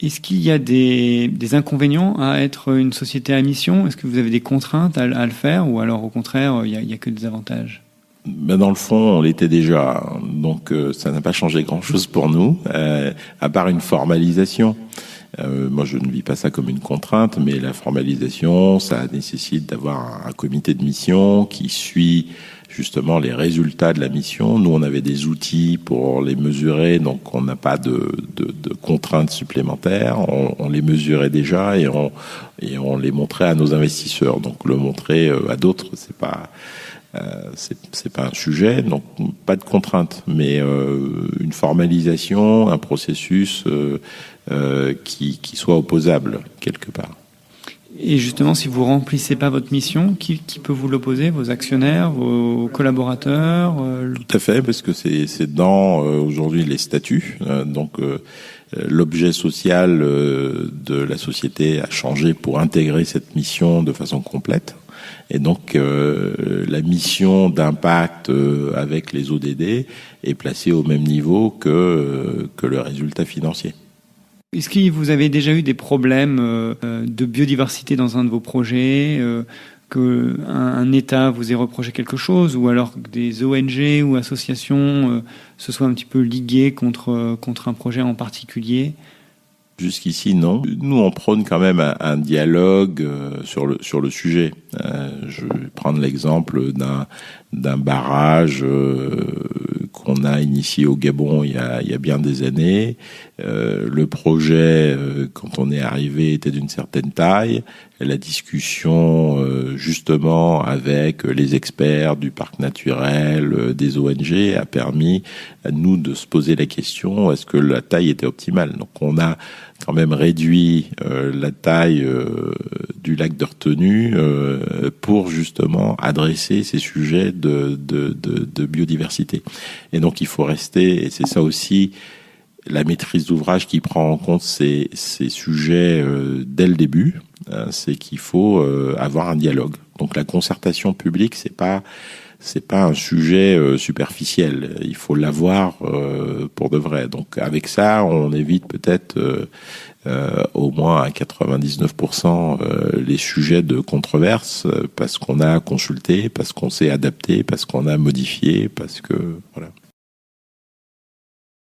Est-ce qu'il y a des inconvénients à être une société à mission? Est-ce que vous avez des contraintes à le faire, ou alors au contraire, il y a que des avantages? Ben dans le fond, on l'était déjà, donc ça n'a pas changé grand-chose pour nous, à part une formalisation. Moi, je ne vis pas ça comme une contrainte, mais la formalisation, ça nécessite d'avoir un comité de mission qui suit justement les résultats de la mission. Nous, on avait des outils pour les mesurer, donc on n'a pas de contraintes supplémentaires. On les mesurait déjà et on les montrait à nos investisseurs. Donc le montrer à d'autres, c'est pas un sujet, donc pas de contraintes, mais une formalisation, un processus qui soit opposable quelque part. Et justement, si vous remplissez pas votre mission, qui peut vous l'opposer? Vos actionnaires, vos collaborateurs? Tout à fait, parce que c'est dans aujourd'hui les statuts. Donc l'objet social de la société a changé pour intégrer cette mission de façon complète. Et donc la mission d'impact avec les ODD est placée au même niveau que le résultat financier. Est-ce que vous avez déjà eu des problèmes de biodiversité dans un de vos projets, qu'un État vous ait reproché quelque chose, ou alors que des ONG ou associations se soient un petit peu liguées contre un projet en particulier? Jusqu'ici, non. Nous, on prône quand même un dialogue sur le sujet. Je vais prendre l'exemple d'un barrage qu'on a initié au Gabon il y a bien des années. Le projet, quand on est arrivé, était d'une certaine taille. La discussion, justement, avec les experts du parc naturel, des ONG, a permis à nous de se poser la question, est-ce que la taille était optimale? Donc on a quand même réduit la taille du lac de retenue pour justement adresser ces sujets de biodiversité. Et donc il faut rester, et c'est ça aussi la maîtrise d'ouvrage qui prend en compte ces sujets dès le début, c'est qu'il faut avoir un dialogue. Donc la concertation publique, c'est pas un sujet superficiel. Il faut l'avoir pour de vrai. Donc avec ça, on évite peut-être au moins à 99% les sujets de controverse, parce qu'on a consulté, parce qu'on s'est adapté, parce qu'on a modifié, parce que voilà.